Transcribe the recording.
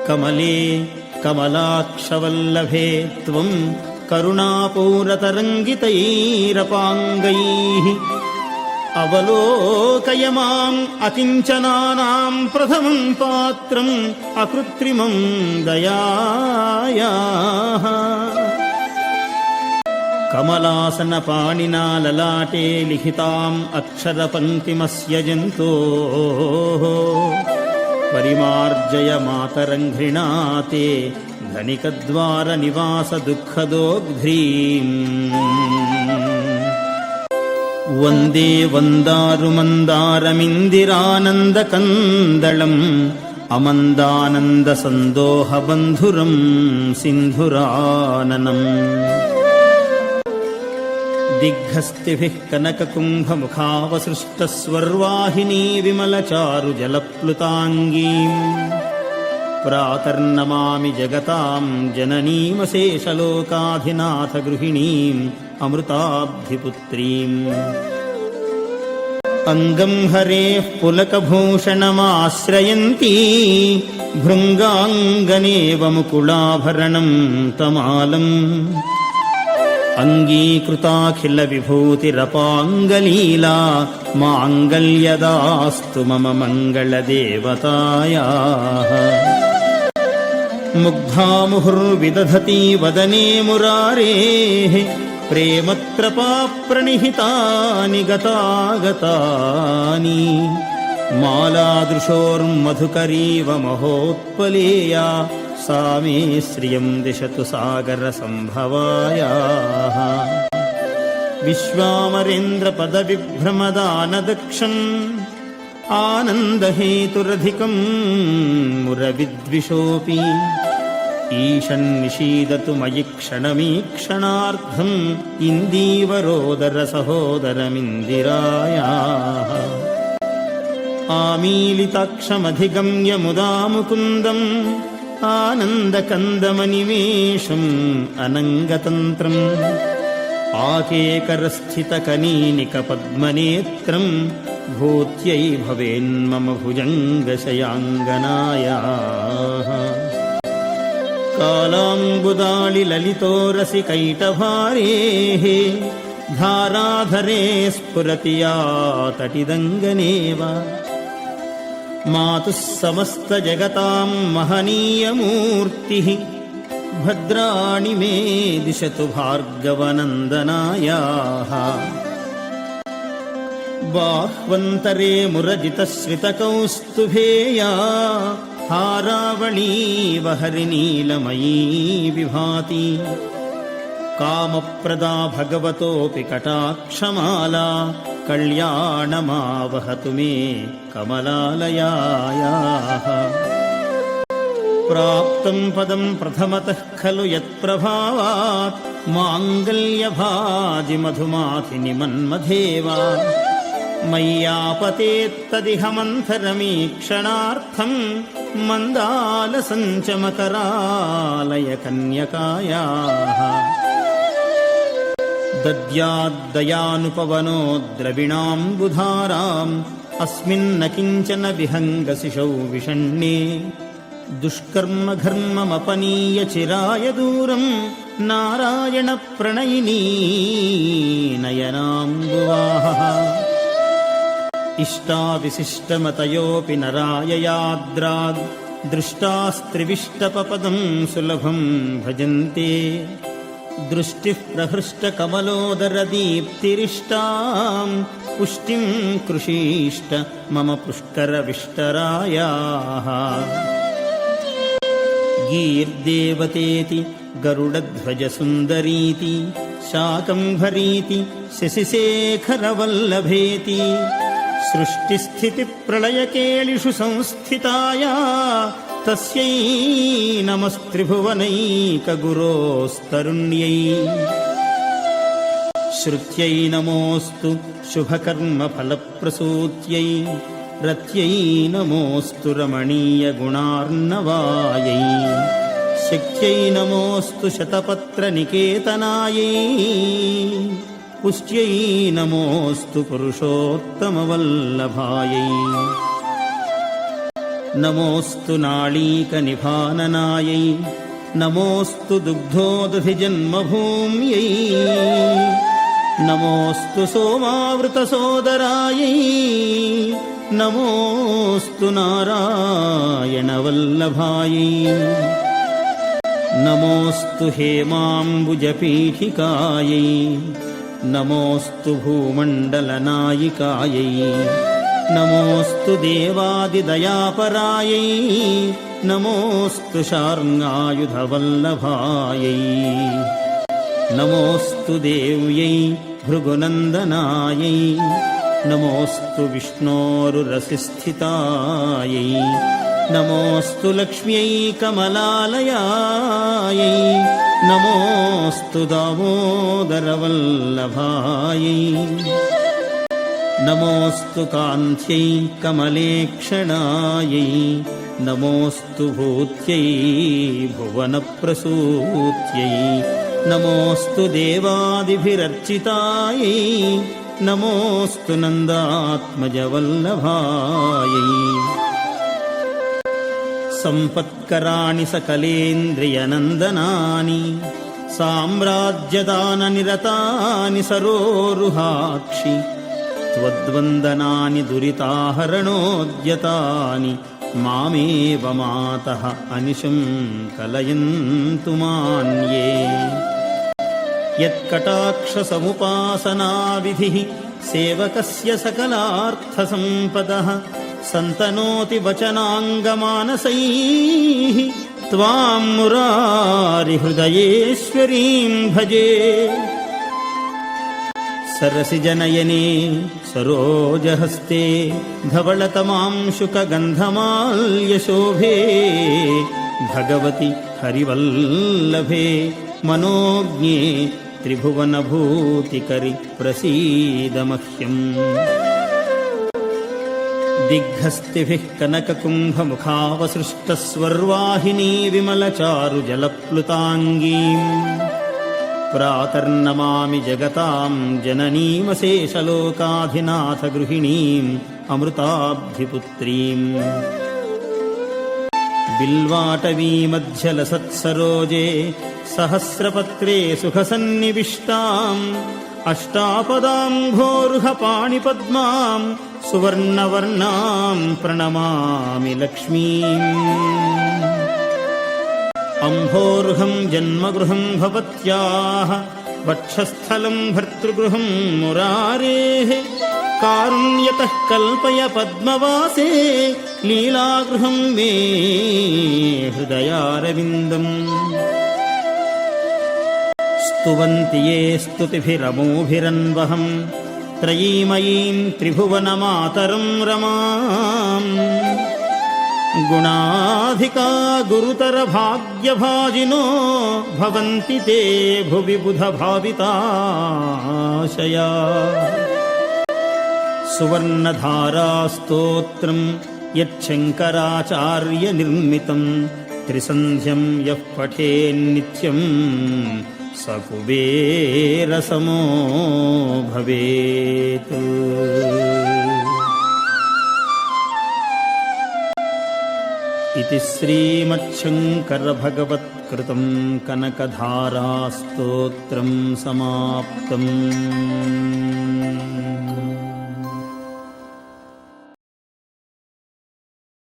కమలే కమలాక్షవల్లభే త్వం కరుణాపూరతరంగితైరపాంగైః అవలోకయ మాం అకించనానాం ప్రథమం పాత్రం అకృత్రిమం దయాయాః కమలాసనపాణినా లలాటే లిఖితాం అక్షరపంక్తిమస్య జంతోః పరిమార్జయ మాతరం ఘృణాతే ధనికద్వార నివాస దుఃఖదోగ్ధ్రీం వందే వందారుమందారమిందిరానందకందళం అమందానందసందోహబంధురం సింధురాననం దిగ్హస్తిభిః కనకకుంభముఖావసృష్టస్వర్వాహినీ విమలచారుజలప్లుతాంగీం ప్రాతర్నమామి జగతాం జననీమశేషలోకాధినాథగృహిణీం అమృతాబ్ధిపుత్రీం అంగం హరేః పులకభూషణమాశ్రయంతీ భృంగాంగనేవ ముకుళాభరణం తమాలం అంగీకృతాఖిల విభూతిరపాంగలీలా మాంగళ్యదాస్తు మమ మంగళదేవతాయాః ముగ్ధాముహుర్విదధతి వదనే మురారేః ప్రేమత్రపాప్రణిహితాని గతాగతాని మాలాదృశోర్మధుకరీవ మహోత్పలేయా సా మే శ్రియం దిశతు సాగర సంభవాయాః విశ్వామరేంద్ర పదవిభ్రమదానదక్షం ఆనందహేతురధికం మురవిద్విషోపి ఈషన్నిషీదతు మయి క్షణమీక్షణార్థం ఇందీవరోదర సహోదరమిందిరాయాః ఆమీలితాక్షమధిగమ్య ముదా ముకుందం ఆనందకందమనివేశం అనంగతంత్రం ఆకేకరస్థితకనీనిక పద్మనేత్రం భూత్యై భవేన్మమ భుజంగశయాంగనాయాః కాళాంబుదాళి లలితోరసికైటభారేః ధారాధరే స్ఫురతి యా తటిదంగనేవ మాతుః సమస్త జగతాం మహనీయమూర్తిః భద్రాణి మే దిశతు భార్గవనందనాయాః బాహ్వంతరే మురజితశ్రితకౌస్తుభేయా హారావళీవ హరినీలమయీ విభాతి కామప్రదా భగవతోపి కటాక్షమాలా కళ్యాణమావహతు మే కమలాలయాయాః ప్రాప్తం పదం ప్రథమతః ఖలు యత్ప్రభావాత్ మాంగళ్యభాజి మధుమాధిని మన్మధేవా మయ్యాపతేత్తదిహ మంథరమీక్షణార్థం మందాలసంచమకరాలయ కన్యకాయాః దద్యాద్దయానుపవనో ద్రవిణాంబుధారాం అస్మిన్న కించన విహంగశిశౌ విషణ్ణే దుష్కర్మ ఘర్మమపనీయ చిరాయ దూరం నారాయణ ప్రణయినీ నయనాంబువాహః ఇష్టావిశిష్టమతయోపి నరాయయాద్రాద్ దృష్టాస్త్రివిష్టపపదం సులభం భజంతే దృష్టిః ప్రహృష్టకమలోదరదీప్తిరిష్టాం పుష్టిం కృషీష్ట మమ పుష్కరవిష్టరాయాః గీర్దేవతేతి గరుడధ్వజసుందరీతి శాకంభరీతి శశిశేఖరవల్లభేతి సృష్టిస్థితిప్రళయకేళిషు సంస్థితాయా తస్యై నమస్త్రిభువనైకగురోస్తరుణ్యై శృత్యై నమోऽस्तु శుభకర్మఫలప్రసూత్యై రత్యై నమోऽस्तु రమణీయగుణార్ణవాయై శక్త్యై నమోऽस्तु శతపత్రనికేతనాయై పుష్ట్యై నమోऽस्तु పురుషోత్తమవల్లభాయై నమోऽस्तु నాళీకనిభాననాయై నమోऽस्तु దుగ్ధోదధిజన్మభూమ్యై నమోऽस्तु సోమావృతసోదరాయై నమోऽस्तु నారాయణవల్లభాయై నమోऽस्तु హేమాంబుజపీఠికాయై నమోऽस्तु భూమండలనాయికాయై నమోऽस्तु దేవాదిదయాపరాయై నమోऽस्तु శార్ంగాయుధవల్లభాయై నమోऽस्तु దేవ్యై భృగునందనాయై నమోऽस्तु విష్ణోరురసిస్థితాయై నమోऽस्तु లక్ష్మ్యై కమలాలయాయై నమోऽस्तु దామోదరవల్లభాయై నమోऽस्तु కాంత్యై కమలేక్షణాయై నమోऽस्तु భూత్యై భువనప్రసూత్యై నమోऽस्तु దేవాదిభిరర్చితాయై నమోऽस्तु నందాత్మజవల్లభాయై సంపత్కరాణి సకలేంద్రియనందనాని సామ్రాజ్యదాననిరతాని సరోరుహాక్షి త్వద్వందనాని దురితాహరణోద్యతాని మామేవ మాతః అనిశం కలయంతు మాన్యే యత్కటాక్షసముపాసనావిధిః సేవకస్య సకలార్థసంపదః సంతనోతి వచనాంగమానసైః త్వాం మురారిహృదయేశ్వరీం భజే సరసిజనయనే సరోజహస్తే ధవళతమాంశుకగంధమాల్యశోభే భగవతి హరివల్లభే మనోజ్ఞే త్రిభువనభూతికరి ప్రసీద మహ్యం దిగ్హస్తిభిః కనకకుంభముఖావసృష్టస్వర్వాహినీ విమలచారుజలప్లుతాంగీం ప్రాతర్నమామి జగతాం జననీమశేషలోకాధినాథగృహిణీం అమృతాబ్ధిపుత్రీం బిల్వాటవీమధ్యలసత్సరోజే సహస్రపత్రే సుఖసన్నివిష్టాం అష్టాపదాంఘోరుహపాణిపద్మాం సువర్ణవర్ణాం ప్రణమామి లక్ష్మీం అంభోర్హం జన్మగృహం భవత్యాః వక్షస్థలం భర్తృగృహం మురారేః కారుణ్యతః కల్పయ పద్మవాసే లీలాగృహం మే హృదయారవిందం స్తువంతి యే స్తుతిభిరమోభిరన్వహం త్రయీమయీం త్రిభువనమాతరం రమాం గుణాధికా గురుతర భాగ్యభాజినో భవంతి తే భువి బుధ భావితాశయా సువర్ణధారా స్తోత్రం యచ్చంకరాచార్య నిర్మితం త్రిసంధ్యం యః పఠేన్నిత్యం స కుబేరసమో భవేత్. इति श्रीमच्छङ्करभगवत्कृतं कनकधारास्तोत्रं समाप्तम्.